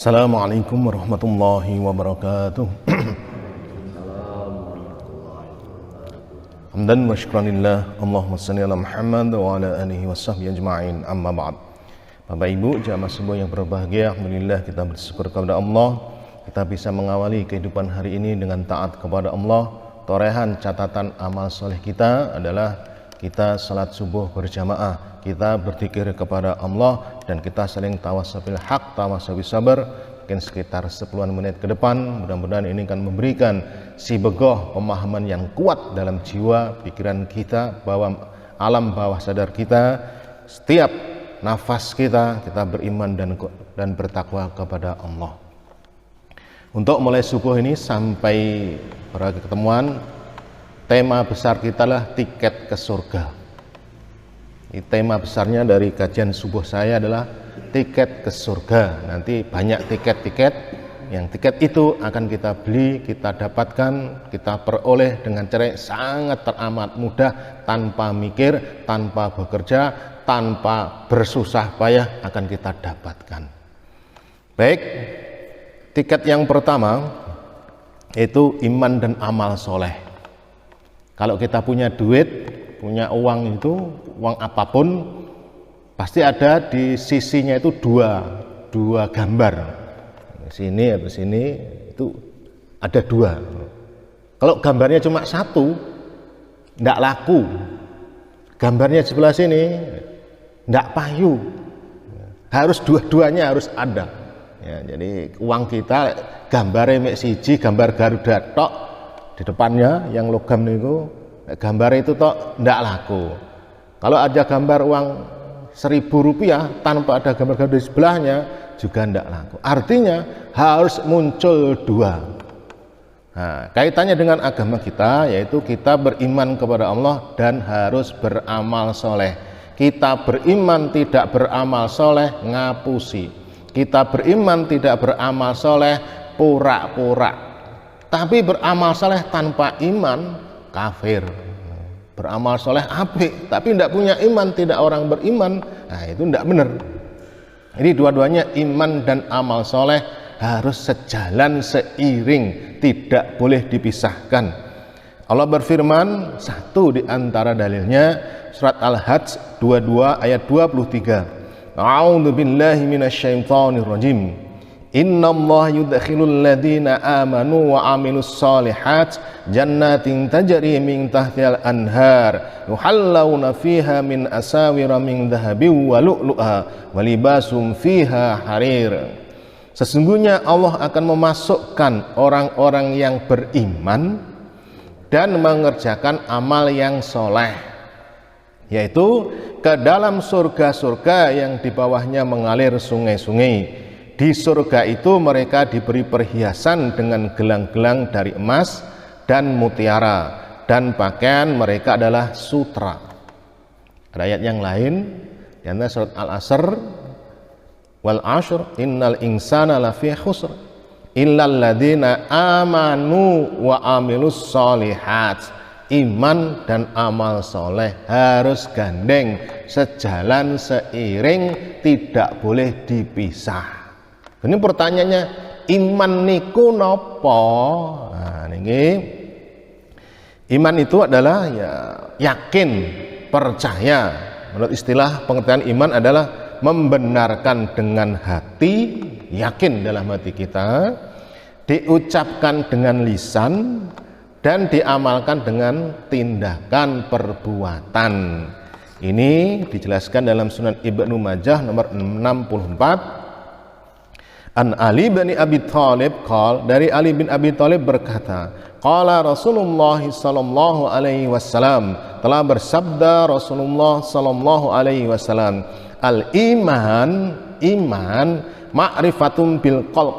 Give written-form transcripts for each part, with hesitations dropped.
Assalamualaikum warahmatullahi wabarakatuh. Hamdan wa syukranillah, Allahumma salli ala Muhammad wa ala alihi wa sahbihi ajma'in, amma ba'd. Bapak Ibu jamaah semua yang berbahagia, alhamdulillah kita bersyukur kepada Allah, kita bisa mengawali kehidupan hari ini dengan taat kepada Allah. Torehan catatan amal soleh kita adalah kita salat subuh berjamaah, kita berzikir kepada Allah, dan kita saling tawasabil haq, tawasabil sabar, mungkin sekitar 10 menit ke depan. Mudah-mudahan ini akan memberikan si begoh pemahaman yang kuat dalam jiwa pikiran kita, bahwa alam bawah sadar kita, setiap nafas kita beriman dan bertakwa kepada Allah. Untuk mulai subuh ini sampai pada ketemuan, tema besar kita lah tiket ke surga. Ini tema besarnya dari kajian subuh saya adalah tiket ke surga. Nanti banyak tiket-tiket, yang tiket itu akan kita beli, kita dapatkan, kita peroleh dengan cara sangat teramat mudah, tanpa mikir, tanpa bekerja, tanpa bersusah payah akan kita dapatkan. Baik, tiket yang pertama itu iman dan amal soleh. Kalau kita punya duit, punya uang, itu uang apapun, pasti ada di sisinya itu dua gambar, sini atau sini itu ada dua. Kalau gambarnya cuma satu, tidak laku. Gambarnya sebelah sini tidak payu, harus dua-duanya harus ada ya. Jadi uang kita gambarnya mek siji, gambar Garuda tok di depannya yang logam niku, gambar itu tok ndak laku. Kalau ada gambar uang Rp1.000 tanpa ada gambar Garuda di sebelahnya juga ndak laku. Artinya harus muncul dua. Nah, kaitannya dengan agama kita, yaitu kita beriman kepada Allah dan harus beramal soleh. Kita beriman tidak beramal soleh ngapusi. Kita beriman tidak beramal soleh pura-pura. Tapi beramal soleh tanpa iman kafir. Beramal soleh apik, tapi tidak punya iman, tidak orang beriman, nah itu tidak benar. Jadi dua-duanya iman dan amal soleh harus sejalan, seiring, tidak boleh dipisahkan. Allah berfirman, satu di antara dalilnya surat Al-Hajj 22 ayat 23. A'udzu billahi minasyaitonir rajim. Innallaha yudkhilul ladzina amanu wa amilus shalihat jannatin tajri min tahtihal anhar yuhallawna fiha min asawira min dhahabin wa lu'lu'a wa libasum fiha harir. Sesungguhnya Allah akan memasukkan orang-orang yang beriman dan mengerjakan amal yang soleh, yaitu ke dalam surga-surga yang di bawahnya mengalir sungai-sungai. Di surga itu mereka diberi perhiasan dengan gelang-gelang dari emas dan mutiara, dan pakaian mereka adalah sutra. Ada ayat yang lain, di antara surat Al-Asr, wal ashr innal insana lafi khusr illal ladzina amanu wa amilus sholihat. Iman dan amal soleh harus gandeng, sejalan, seiring, tidak boleh dipisah. Ini pertanyaannya, iman niku nopo? Nah, ini iman itu adalah ya yakin, percaya. Menurut istilah pengertian iman adalah membenarkan dengan hati, yakin dalam hati kita, diucapkan dengan lisan, dan diamalkan dengan tindakan perbuatan. Ini dijelaskan dalam Sunan Ibnu Majah nomor 64. An Ali bin Abi Thalib qala, dari Ali bin Abi Thalib berkata, qala Rasulullah sallallahu alaihi wasallam, telah bersabda Rasulullah sallallahu alaihi wasallam, al iman ma'rifatum bil qalb,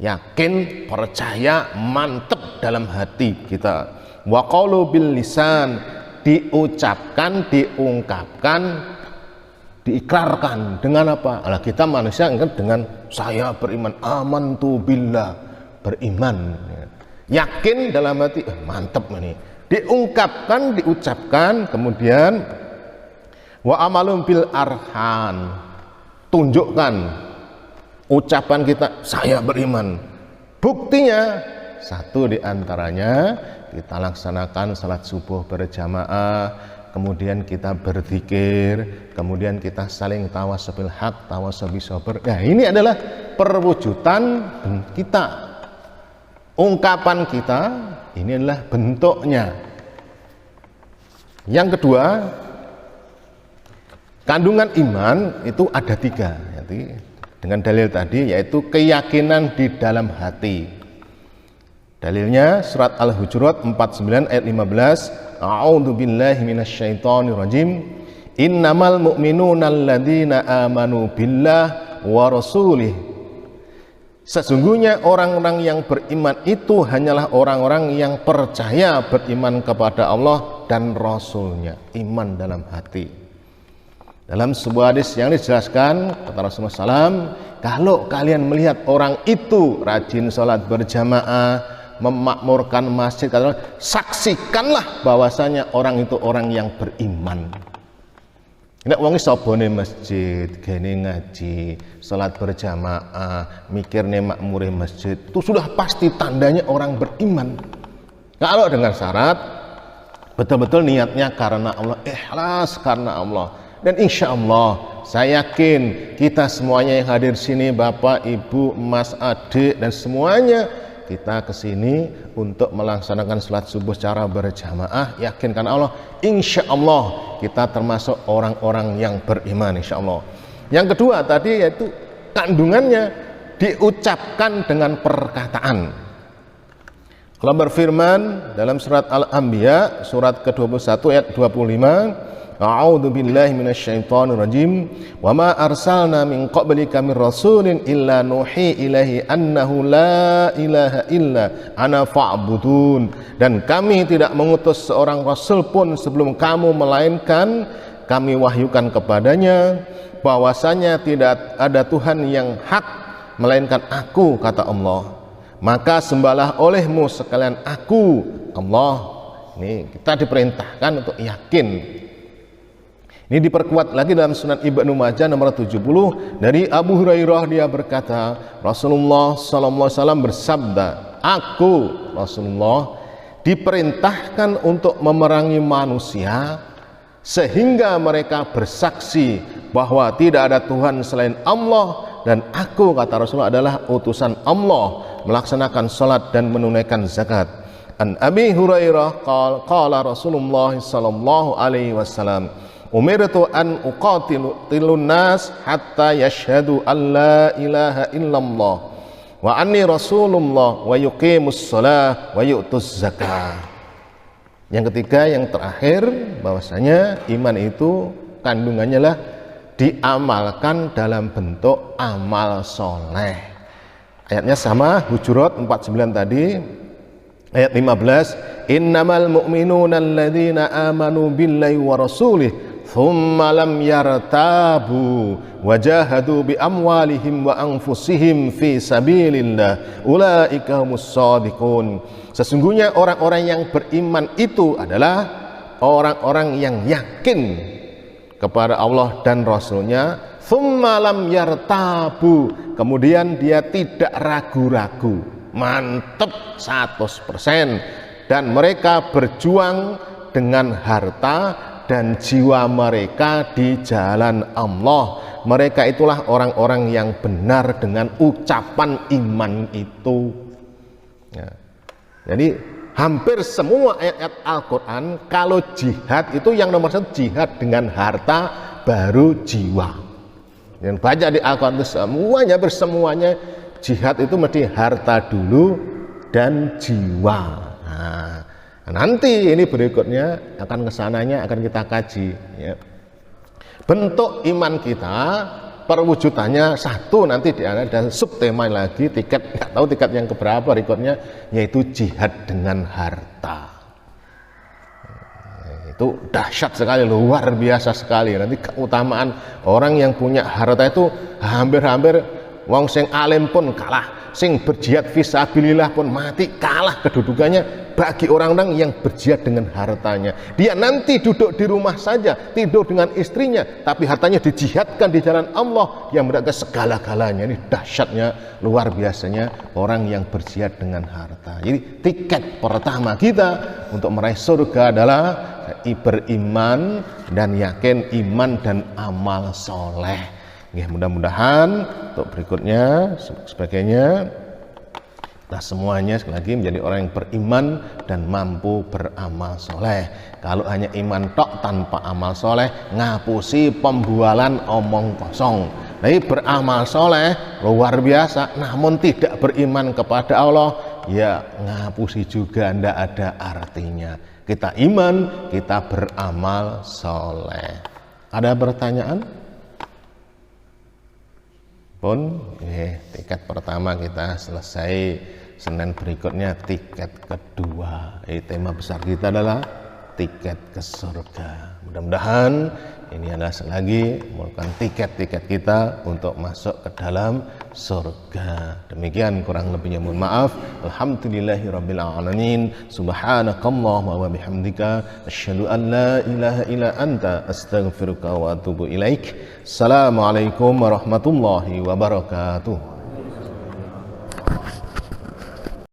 yakin, percaya, mantep dalam hati kita. Wa qaulu bil lisan, diucapkan, diungkapkan, diikrarkan dengan apa? Alah, kita manusia ingat dengan saya beriman, amantu billah, beriman, yakin dalam hati, mantep ini, diungkapkan, diucapkan, kemudian wa amalum bil arhan, tunjukkan, ucapan kita saya beriman. Buktinya satu di antaranya kita laksanakan salat subuh berjamaah, kemudian kita berzikir, kemudian kita saling tawasul haq, tawasul bisabr. Nah, ini adalah perwujudan kita, ungkapan kita, ini adalah bentuknya. Yang kedua, kandungan iman itu ada 3. Dengan dalil tadi yaitu keyakinan di dalam hati. Dalilnya surat Al-Hujurat 49 ayat 15. A'udzu billahi minasyaitonir rajim. Innamal mu'minuna alladzina amanu billah wa rasulih. Sesungguhnya orang-orang yang beriman itu hanyalah orang-orang yang percaya beriman kepada Allah dan Rasulnya. Iman dalam hati. Dalam sebuah hadis yang dijelaskan kata Rasulullah SAW, kalau kalian melihat orang itu rajin sholat berjamaah, memakmurkan masjid, saksikanlah bahwasanya orang itu orang yang beriman. Nek wong sabone masjid, gene ngaji, sholat berjamaah, mikirnya makmure masjid, itu sudah pasti tandanya orang beriman. Kalau dengan syarat betul-betul niatnya karena Allah, ikhlas karena Allah. Dan insya Allah saya yakin kita semuanya yang hadir sini, bapak, ibu, mas, adik, dan semuanya kita kesini untuk melaksanakan sholat subuh secara berjamaah, yakin karena Allah, insya Allah kita termasuk orang-orang yang beriman, insya Allah. Yang kedua tadi yaitu kandungannya diucapkan dengan perkataan. Allah berfirman dalam surat Al-Anbiya surat ke-21 ayat 25, A'udzu billahi minasyaitonir rajim. Wa ma arsalna min qablika min rasulin illa nuhi ilaihi annahu la ilaha illa ana fa'budun. Dan kami tidak mengutus seorang rasul pun sebelum kamu melainkan kami wahyukan kepadanya bahwasanya tidak ada Tuhan yang hak melainkan aku, kata Allah. Maka sembahlah olehmu sekalian aku, Allah. Ini kita diperintahkan untuk yakin. Ini diperkuat lagi dalam Sunan Ibnu Majah nomor 70 dari Abu Hurairah, dia berkata Rasulullah SAW bersabda, aku Rasulullah diperintahkan untuk memerangi manusia sehingga mereka bersaksi bahwa tidak ada Tuhan selain Allah dan aku, kata Rasulullah, adalah utusan Allah melaksanakan salat dan menunaikan zakat. An Abi Hurairah qala Rasulullah sallallahu alaihi wasallam, umirtu an uqatilun nas hatta yashhadu an la ilaha illallah wa anni rasulullah wa yuqimus shalah wa yu'tuz zakah. Yang ketiga, yang terakhir, bahwasanya iman itu kandungannya lah diamalkan dalam bentuk amal soleh. Ayatnya sama, Hujurat 49 tadi, ayat 15, innamal mu'minuna alladzina amanu billahi wa rasulih thumma lam yartabu wajahadu bi amwalihim wa anfusihim fi sabilillah ulaika humus shadiqun. Sesungguhnya orang-orang yang beriman itu adalah orang-orang yang yakin kepada Allah dan Rasulnya, thumma lam yartabu, kemudian dia tidak ragu-ragu, mantep 100%, dan mereka berjuang dengan harta dan jiwa mereka di jalan Allah. Mereka itulah orang-orang yang benar dengan ucapan iman itu ya. Jadi hampir semua ayat-ayat Al-Quran kalau jihad itu yang nomor satu jihad dengan harta baru jiwa. Yang baca di Al-Quran itu semuanya jihad itu mesti harta dulu dan jiwa. Nah, nanti ini berikutnya akan kesananya akan kita kaji ya. Bentuk iman kita perwujudannya satu, nanti ada subtema lagi, tiket nggak tahu tiket yang keberapa berikutnya, yaitu jihad dengan harta. Itu dahsyat sekali, luar biasa sekali. Nanti keutamaan orang yang punya harta itu hampir-hampir wong sing alim pun kalah, sing berjihad fisabilillah pun mati kalah kedudukannya bagi orang-orang yang berjihad dengan hartanya. Dia nanti duduk di rumah saja, tidur dengan istrinya, tapi hartanya dijihadkan di jalan Allah, dia mendapatkan segala-galanya. Ini dahsyatnya, luar biasanya orang yang berjihad dengan harta. Jadi tiket pertama kita untuk meraih surga adalah beriman dan yakin, iman dan amal soleh. Mudah-mudahan untuk berikutnya sebagainya kita semuanya sekali lagi menjadi orang yang beriman dan mampu beramal soleh. Kalau hanya iman tok tanpa amal soleh, ngapusi pembualan omong kosong. Tapi beramal soleh luar biasa, namun tidak beriman kepada Allah, ya ngapusi juga, ndak ada artinya. Kita iman, kita beramal soleh. Ada pertanyaan? Pun tiket pertama kita selesai. Senin berikutnya tiket kedua. Tema besar kita adalah tiket ke surga. Mudah-mudahan ini adalah selagi merupakan tiket-tiket kita untuk masuk ke dalam surga. Demikian kurang lebihnya mohon maaf. Alhamdulillahirabbil alamin. Subhanakallahumma wa bihamdika asyhadu an la ilaha illa anta astaghfiruka wa atubu ilaik. Assalamualaikum warahmatullahi wabarakatuh.